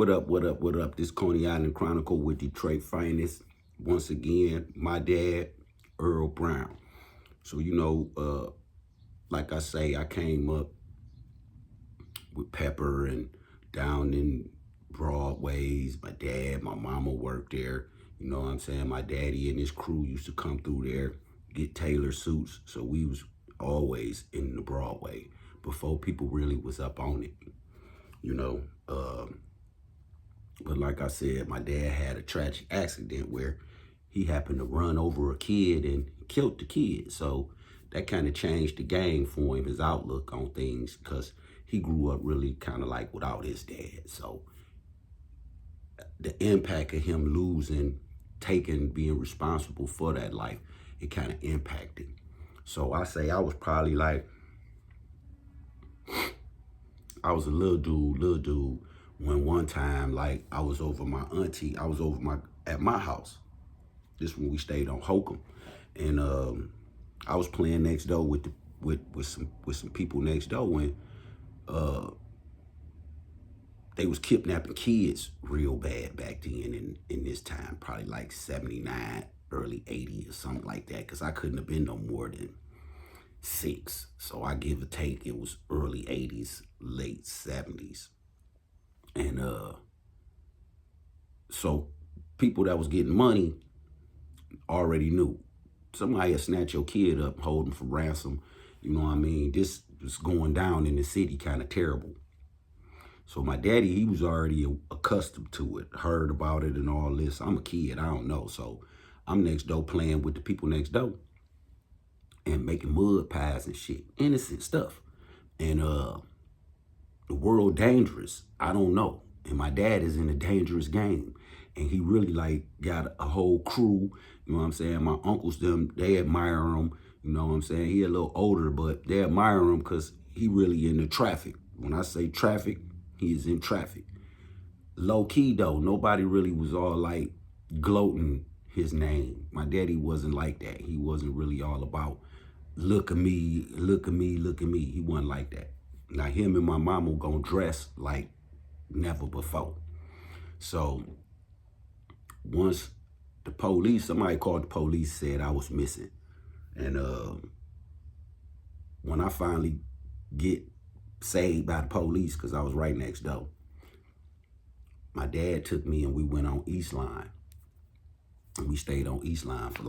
What up, what up, what up? This Coney Island Chronicle with Detroit Finest. Once again, my dad, Earl Brown. So, like I say, I came up with Pepper and down in Broadways. My dad, my mama worked there. You know what I'm saying? My daddy and his crew used to come through there, get tailored suits. So we was always in the Broadway before people really was up on it, you know. But like I said, my dad had a tragic accident where he happened to run over a kid and killed the kid. So that kind of changed the game for him, his outlook on things, because he grew up really kind of like without his dad. So the impact of him losing, being responsible for that life, it kind of impacted. So I say I was probably like, I was a little dude, when one time, like, I was over at my house. This when we stayed on Holcomb. And I was playing next door with some people next door when they was kidnapping kids real bad back then in this time, probably like 79, early 80 or something like that, because I couldn't have been no more than 6. So I give or take, it was early 80s, late 70s. And so people that was getting money already knew. Somebody had snatch your kid up, hold him for ransom. You know what I mean? This was going down in the city, kind of terrible. So my daddy, he was already accustomed to it, heard about it and all this. I'm a kid, I don't know. So I'm next door playing with the people next door and making mud pies and shit, innocent stuff. And the world dangerous, I don't know. And my dad is in a dangerous game. And he really like got a whole crew, you know what I'm saying? My uncles, they admire him, you know what I'm saying? He a little older, but they admire him because he really into traffic. When I say traffic, he is in traffic. Low key though, nobody really was all like gloating his name. My daddy wasn't like that. He wasn't really all about, look at me, look at me, look at me. He wasn't like that. Now him and my mama gonna dress like never before. So once somebody called the police, said I was missing. And when I finally get saved by the police, because I was right next door, my dad took me and we went on East Line. And we stayed on East Line for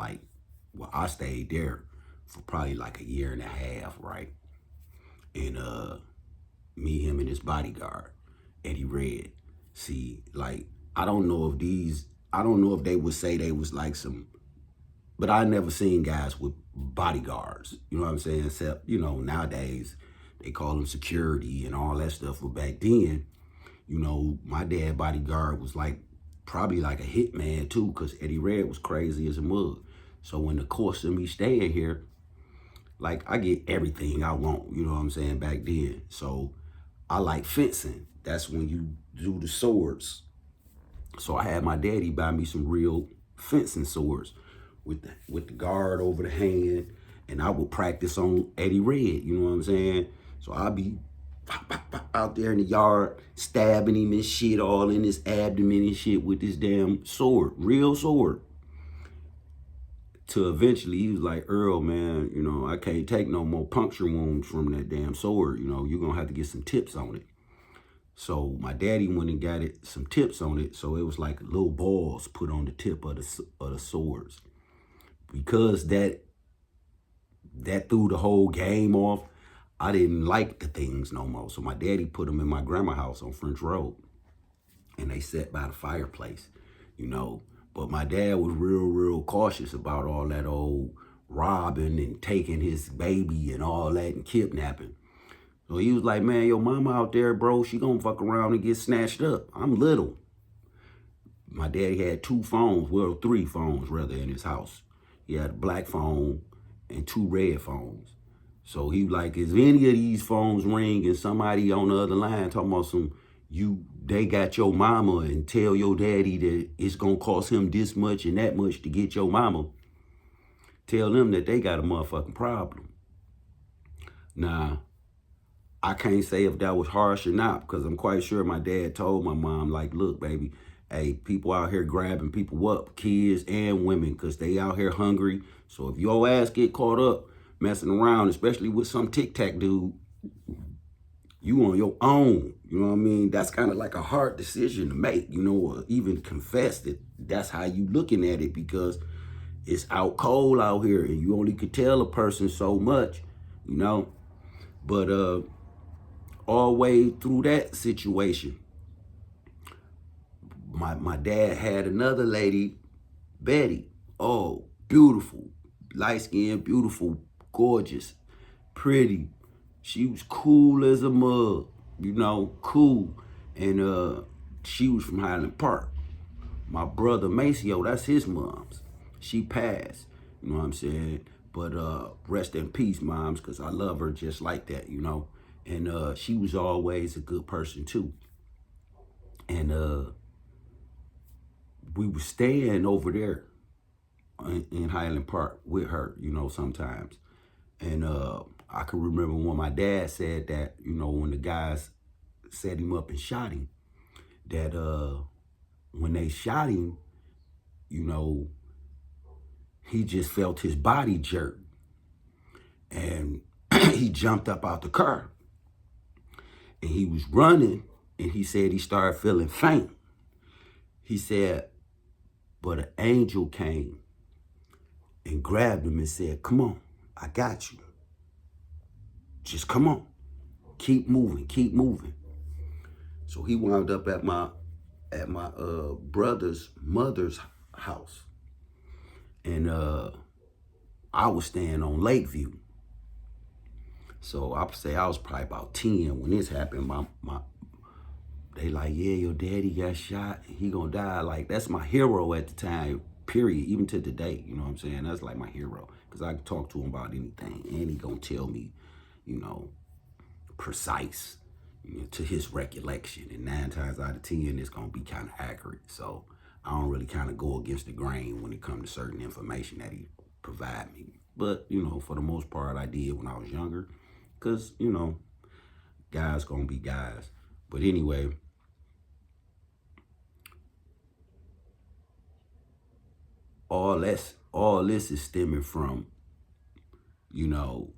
I stayed there for probably like a year and a half, right? And me, him, and his bodyguard, Eddie Red. See, like, I don't know if they would say they was like but I never seen guys with bodyguards, you know what I'm saying? Except, nowadays they call them security and all that stuff. But back then, my dad bodyguard was probably like a hitman too, because Eddie Red was crazy as a mug. So in the course of me staying here, like, I get everything I want, you know what I'm saying, back then. So I like fencing. That's when you do the swords. So I had my daddy buy me some real fencing swords with the guard over the hand, and I would practice on Eddie Red, you know what I'm saying? So I'd be out there in the yard stabbing him and shit, all in his abdomen and shit with this damn sword, real sword. To eventually, he was like, Earl, man, I can't take no more puncture wounds from that damn sword. You're going to have to get some tips on it. So my daddy went and got some tips on it. So it was like little balls put on the tip of the swords. Because that threw the whole game off, I didn't like the things no more. So my daddy put them in my grandma's house on French Road. And they sat by the fireplace, But my dad was real cautious about all that old robbing and taking his baby and all that and kidnapping. So he was like, man, your mama out there, bro, she gonna fuck around and get snatched up. I'm little. My daddy had 2 phones, well, 3 phones rather, in his house. He had a black phone and 2 red phones. So he was like, if any of these phones ring and somebody on the other line talking about they got your mama, and tell your daddy that it's gonna cost him this much and that much to get your mama, tell them that they got a motherfucking problem. Now, I can't say if that was harsh or not, because I'm quite sure my dad told my mom, like, look, baby, hey, people out here grabbing people up, kids and women, because they out here hungry. So if your ass get caught up messing around, especially with some tic-tac dude, you on your own. You know what I mean? That's kind of like a hard decision to make, you know, or even confess that that's how you looking at it, because it's out cold out here and you only could tell a person so much, you know. But all the way through that situation, my dad had another lady, Betty. Oh, beautiful, light skinned, beautiful, gorgeous, pretty. She was cool as a mug, you know, cool. And she was from Highland Park. My brother Maceo, that's his mom's. She passed, you know what I'm saying? But rest in peace, moms, because I love her just like that, you know. And she was always a good person too. And we were staying over there in Highland Park with her, you know, sometimes. And I can remember when my dad said that, you know, when the guys set him up and shot him, that when they shot him, you know, he just felt his body jerk. And he jumped up out the car. And he was running, and he said he started feeling faint. He said, but an angel came and grabbed him and said, come on, I got you. Just come on. Keep moving, keep moving. So he wound up at my brother's mother's house. And I was staying on Lakeview. So I would say I was probably about 10 when this happened. They like, yeah, your daddy got shot. He gonna die. Like, that's my hero at the time, period. Even to today, you know what I'm saying? That's like my hero. Because I can talk to him about anything. And he gonna tell me, you know, precise, you know, to his recollection. And 9 times out of 10, it's gonna be kind of accurate. So I don't really kind of go against the grain when it comes to certain information that he provide me. But, you know, for the most part, I did when I was younger. Because, you know, guys gonna be guys. But anyway, all this is stemming from, you know,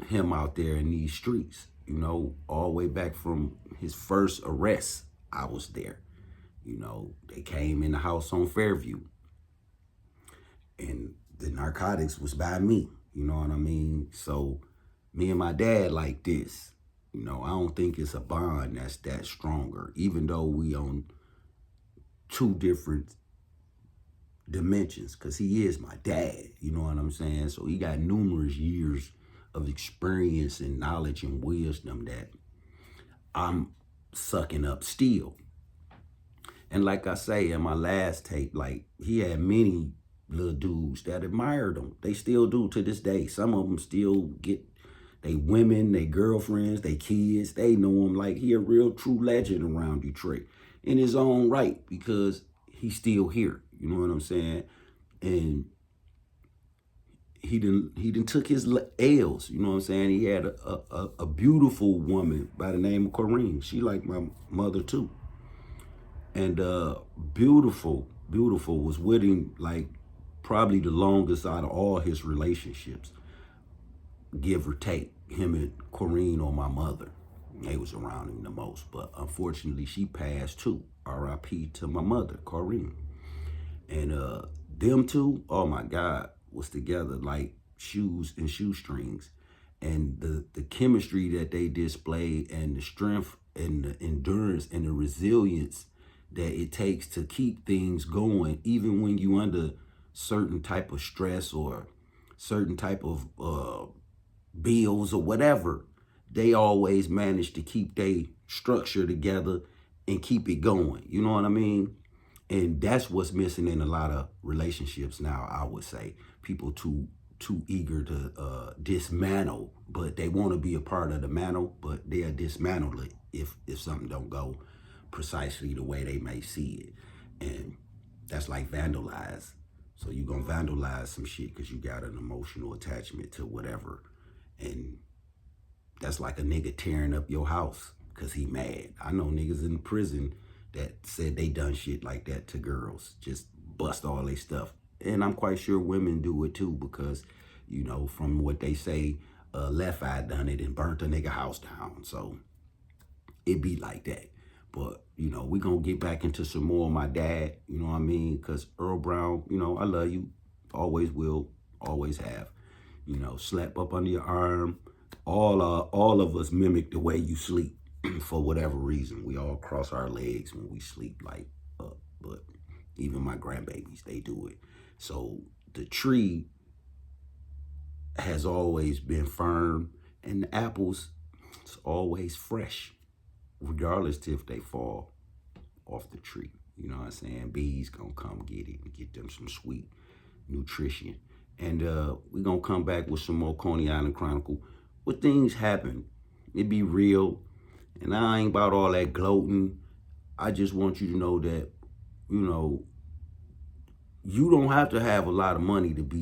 him out there in these streets, you know, all the way back from his first arrest. I was there. You know, they came in the house on Fairview, and the narcotics was by me, you know what I mean? So me and my dad like this, you know, I don't think it's a bond that's that stronger, even though we on 2 different dimensions, because he is my dad, you know what I'm saying? So he got numerous years of experience and knowledge and wisdom that I'm sucking up still. And like I say in my last tape, like, he had many little dudes that admired him. They still do to this day. Some of them still get they women, they girlfriends, they kids. They know him like he a real true legend around Detroit in his own right, because he's still here. You know what I'm saying? And he didn't took his L's. You know what I'm saying? He had a beautiful woman by the name of Corrine. She like my mother too. And beautiful was with him like probably the longest out of all his relationships, give or take. Him and Corrine or my mother, they was around him the most. But unfortunately, she passed too. R.I.P. to my mother, Corrine. And them two, oh my God, was together like shoes and shoestrings. And the chemistry that they displayed, and the strength and the endurance and the resilience that it takes to keep things going, even when you under certain type of stress or certain type of bills or whatever, they always manage to keep their structure together and keep it going. You know what I mean? And that's what's missing in a lot of relationships now, I would say. People too eager to dismantle, but they want to be a part of the mantle, but they'll dismantle it if something don't go precisely the way they may see it. And that's like vandalize. So you're going to vandalize some shit because you got an emotional attachment to whatever. And That's like a nigga tearing up your house because he mad. I know niggas in prison that said they done shit like that to girls, just bust all their stuff. And I'm quite sure women do it too because, you know, from what they say, Left Eye done it and burnt a nigga house down. So it be like that. But, you know, we gonna get back into some more of my dad, you know what I mean? Because Earl Brown, you know, I love you. Always will, always have. You know, slap up under your arm. All of us mimic the way you sleep for whatever reason. We all cross our legs when we sleep like up. But even my grandbabies, they do it. So the tree has always been firm and the apples, it's always fresh, regardless if they fall off the tree. You know what I'm saying? Bees gonna come get it and get them some sweet nutrition. And we gonna come back with some more Coney Island Chronicle. What things happen, it be real. And I ain't about all that gloating. I just want you to know that, you know, you don't have to have a lot of money to be